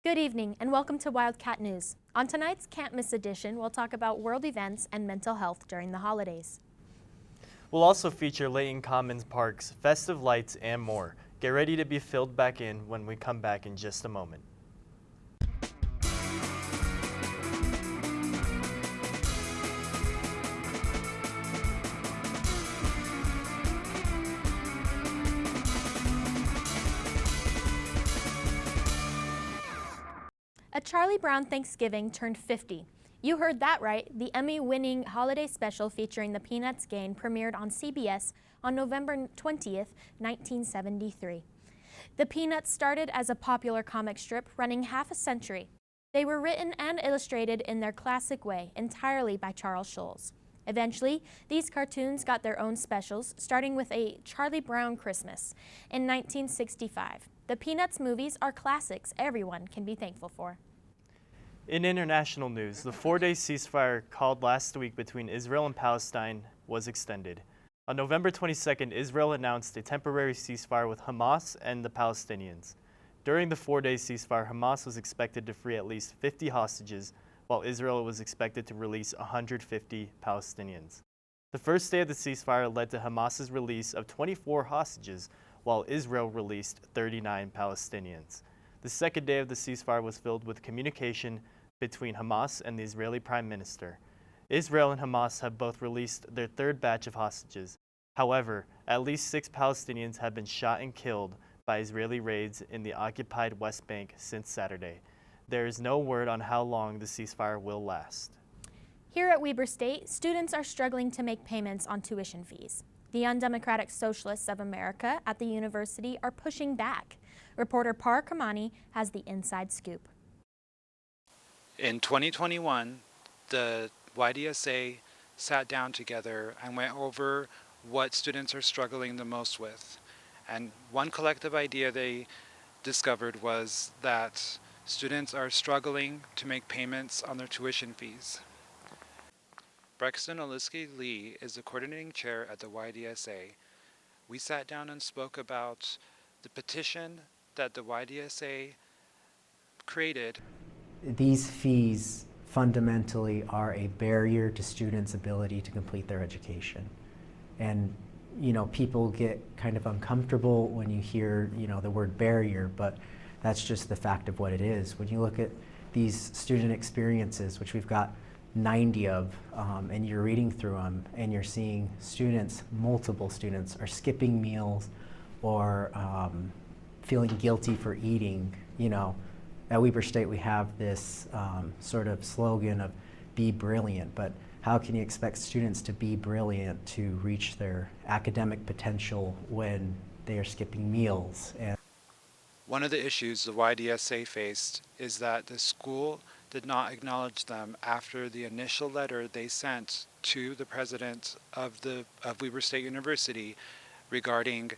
Good evening and welcome to Wildcat News. On tonight's Can't Miss edition, we'll talk about world events and mental health during the holidays. We'll also feature Layton Commons parks, festive lights, and more. Get ready to be filled back in when we come back in just a moment. A Charlie Brown Thanksgiving turned 50. You heard that right. The Emmy-winning holiday special featuring the Peanuts gang premiered on CBS on November 20th, 1973. The Peanuts started as a popular comic strip running half a century. They were written and illustrated in their classic way, entirely by Charles Schulz. Eventually, these cartoons got their own specials, starting with a Charlie Brown Christmas in 1965. The Peanuts movies are classics everyone can be thankful for. In international news, the 4-day ceasefire called last week between Israel and Palestine was extended. On November 22nd, Israel announced a temporary ceasefire with Hamas and the Palestinians. During the 4-day ceasefire, Hamas was expected to free at least 50 hostages, while Israel was expected to release 150 Palestinians. The first day of the ceasefire led to Hamas's release of 24 hostages, while Israel released 39 Palestinians. The second day of the ceasefire was filled with communication between Hamas and the Israeli Prime Minister. Israel and Hamas have both released their third batch of hostages. However, at least 6 Palestinians have been shot and killed by Israeli raids in the occupied West Bank since Saturday. There is no word on how long the ceasefire will last. Here at Weber State, students are struggling to make payments on tuition fees. The undemocratic socialists of America at the university are pushing back. Reporter Par Kamani has the inside scoop. In 2021, the YDSA sat down together and went over what students are struggling the most with. And one collective idea they discovered was that students are struggling to make payments on their tuition fees. Brexton Oliski-Lee is the coordinating chair at the YDSA. We sat down and spoke about the petition that the YDSA created. These fees fundamentally are a barrier to students' ability to complete their education. And people get kind of uncomfortable when you hear the word barrier, but that's just the fact of what it is. When you look at these student experiences, which we've got 90 of, and you're reading through them and you're seeing multiple students are skipping meals or feeling guilty for eating. At Weber State we have this sort of slogan of be brilliant, but how can you expect students to be brilliant to reach their academic potential when they are skipping meals? And one of the issues the YDSA faced is that the school did not acknowledge them after the initial letter they sent to the president of Weber State University regarding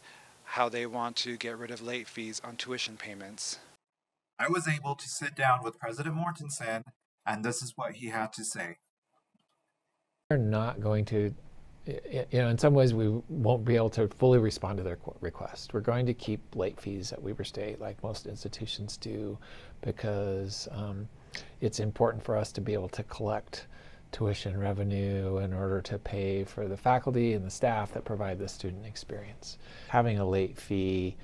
how they want to get rid of late fees on tuition payments. I was able to sit down with President Mortensen, and this is what he had to say. We're not going to, in some ways we won't be able to fully respond to their request. We're going to keep late fees at Weber State like most institutions do because it's important for us to be able to collect tuition revenue in order to pay for the faculty and the staff that provide the student experience. Having a late fee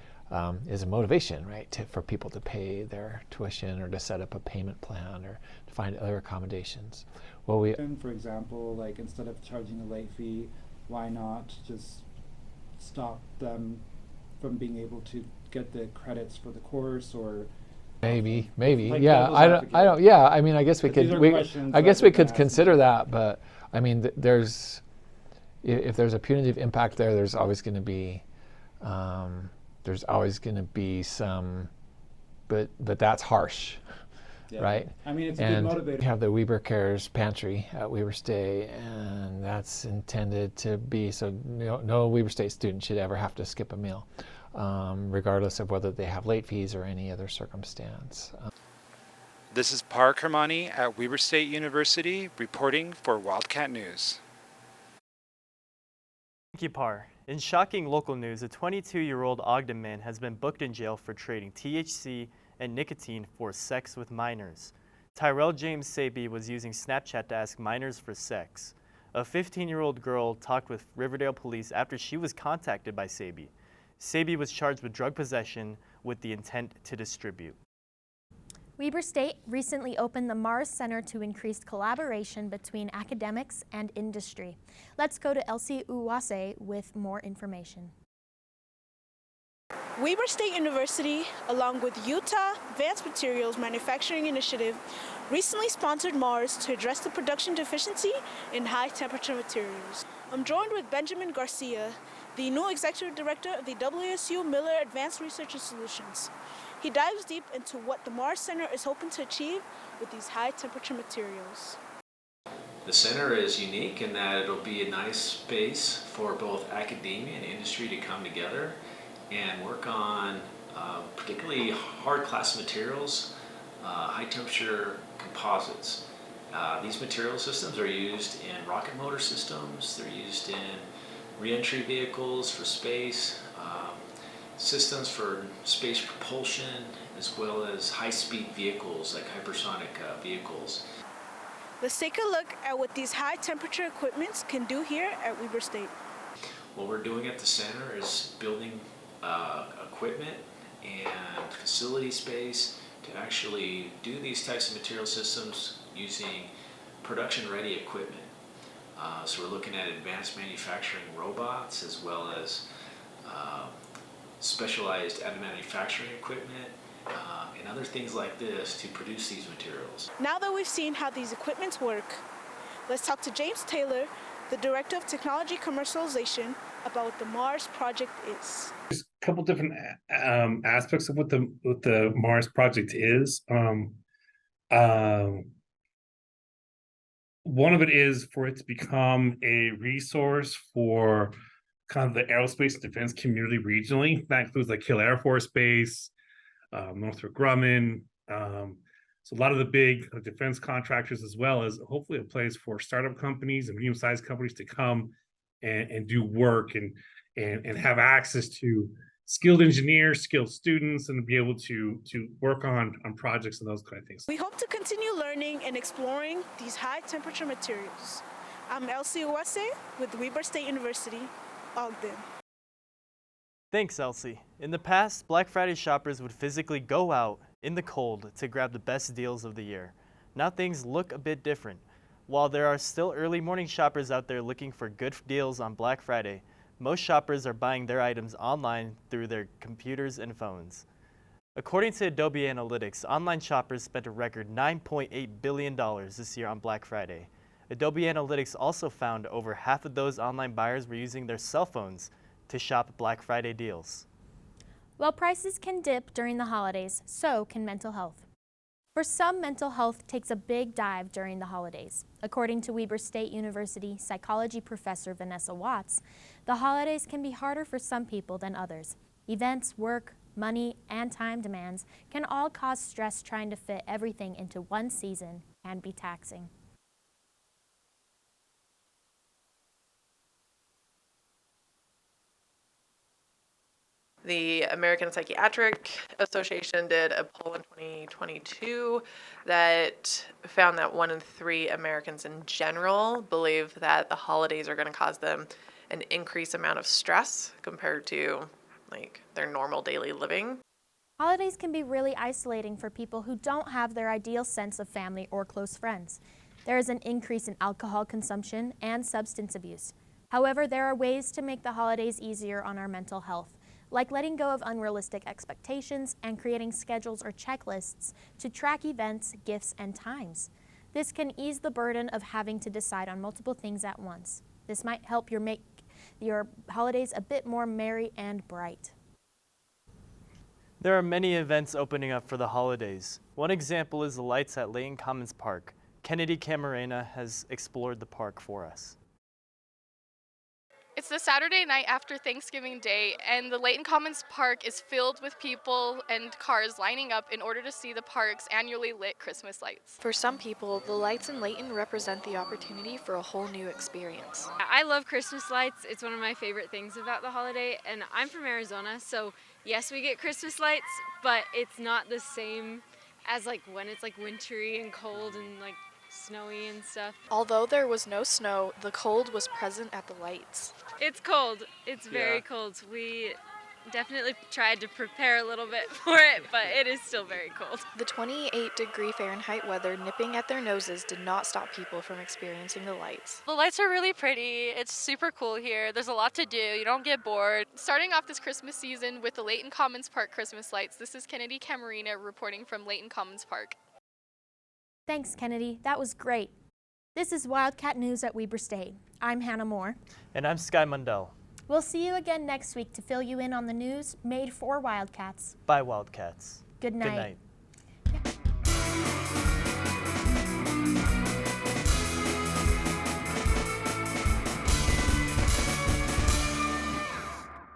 is a motivation, right, for people to pay their tuition or to set up a payment plan or to find other accommodations. Well, for example, like instead of charging a late fee, why not just stop them from being able to get the credits for the course or maybe, like yeah. I don't. Yeah, I mean, I guess we could. I guess we could consider that, but I mean, if there's a punitive impact there, there's always going to be some, but that's harsh, right? I mean, it's a and good motivator. We have the Weber Cares Pantry at Weber State, and that's intended to be so no Weber State student should ever have to skip a meal, regardless of whether they have late fees or any other circumstance. This is Par Kermani at Weber State University reporting for Wildcat News. Thank you, Par. In shocking local news, a 22-year-old Ogden man has been booked in jail for trading THC and nicotine for sex with minors. Tyrell James Saby was using Snapchat to ask minors for sex. A 15-year-old girl talked with Riverdale police after she was contacted by Saby. Saby was charged with drug possession with the intent to distribute. Weber State recently opened the Mars Center to increase collaboration between academics and industry. Let's go to Elsie Uwase with more information. Weber State University, along with Utah Advanced Materials Manufacturing Initiative, recently sponsored Mars to address the production deficiency in high-temperature materials. I'm joined with Benjamin Garcia, the new Executive Director of the WSU Miller Advanced Research and Solutions. He dives deep into what the Mars Center is hoping to achieve with these high-temperature materials. The center is unique in that it'll be a nice space for both academia and industry to come together and work on particularly hard class materials, high temperature composites. These material systems are used in rocket motor systems, they're used in re-entry vehicles for space, systems for space propulsion, as well as high-speed vehicles like hypersonic vehicles. Let's take a look at what these high-temperature equipments can do here at Weber State. What we're doing at the center is building equipment and facility space to actually do these types of material systems using production-ready equipment. So we're looking at advanced manufacturing robots as well as specialized additive manufacturing equipment and other things like this to produce these materials. Now that we've seen how these equipments work, let's talk to James Taylor, the Director of Technology Commercialization, about what the Mars project is. There's a couple different aspects of what the Mars project is. One of it is for it to become a resource for kind of the aerospace and defense community regionally. That includes like Hill Air Force Base, Northrop Grumman. So a lot of the big defense contractors, as well as hopefully a place for startup companies and medium-sized companies to come and do work and have access to skilled engineers, skilled students, and be able to work on projects and those kind of things. We hope to continue learning and exploring these high-temperature materials. I'm Elsie Uwase with Weber State University, Ogden. Thanks, Elsie. In the past, Black Friday shoppers would physically go out in the cold to grab the best deals of the year. Now things look a bit different. While there are still early morning shoppers out there looking for good deals on Black Friday, most shoppers are buying their items online through their computers and phones. According to Adobe Analytics, online shoppers spent a record $9.8 billion this year on Black Friday. Adobe Analytics also found over half of those online buyers were using their cell phones to shop Black Friday deals. While prices can dip during the holidays, so can mental health. For some, mental health takes a big dive during the holidays. According to Weber State University psychology professor Vanessa Watts, the holidays can be harder for some people than others. Events, work, money, and time demands can all cause stress. Trying to fit everything into one season can be taxing. The American Psychiatric Association did a poll in 2022 that found that 1 in 3 Americans in general believe that the holidays are going to cause them an increased amount of stress compared to their normal daily living. Holidays can be really isolating for people who don't have their ideal sense of family or close friends. There is an increase in alcohol consumption and substance abuse. However, there are ways to make the holidays easier on our mental health, like letting go of unrealistic expectations and creating schedules or checklists to track events, gifts, and times. This can ease the burden of having to decide on multiple things at once. This might help make your holidays a bit more merry and bright. There are many events opening up for the holidays. One example is the lights at Layton Commons Park. Kennedy Camarena has explored the park for us. It's the Saturday night after Thanksgiving Day, and the Layton Commons Park is filled with people and cars lining up in order to see the park's annually lit Christmas lights. For some people, the lights in Layton represent the opportunity for a whole new experience. I love Christmas lights. It's one of my favorite things about the holiday, and I'm from Arizona, so Yes, we get Christmas lights, but it's not the same as like when it's like wintry and cold and like snowy and stuff. Although there was no snow, the cold was present at the lights. It's cold. It's very cold. We definitely tried to prepare a little bit for it, but it is still very cold. The 28-degree Fahrenheit weather nipping at their noses did not stop people from experiencing the lights. The lights are really pretty. It's super cool here. There's a lot to do. You don't get bored. Starting off this Christmas season with the Layton Commons Park Christmas lights, this is Kennedy Camarina reporting from Layton Commons Park. Thanks, Kennedy. That was great. This is Wildcat News at Weber State. I'm Hannah Moore. And I'm Sky Mundell. We'll see you again next week to fill you in on the news made for Wildcats. By Wildcats. Good night. Good night.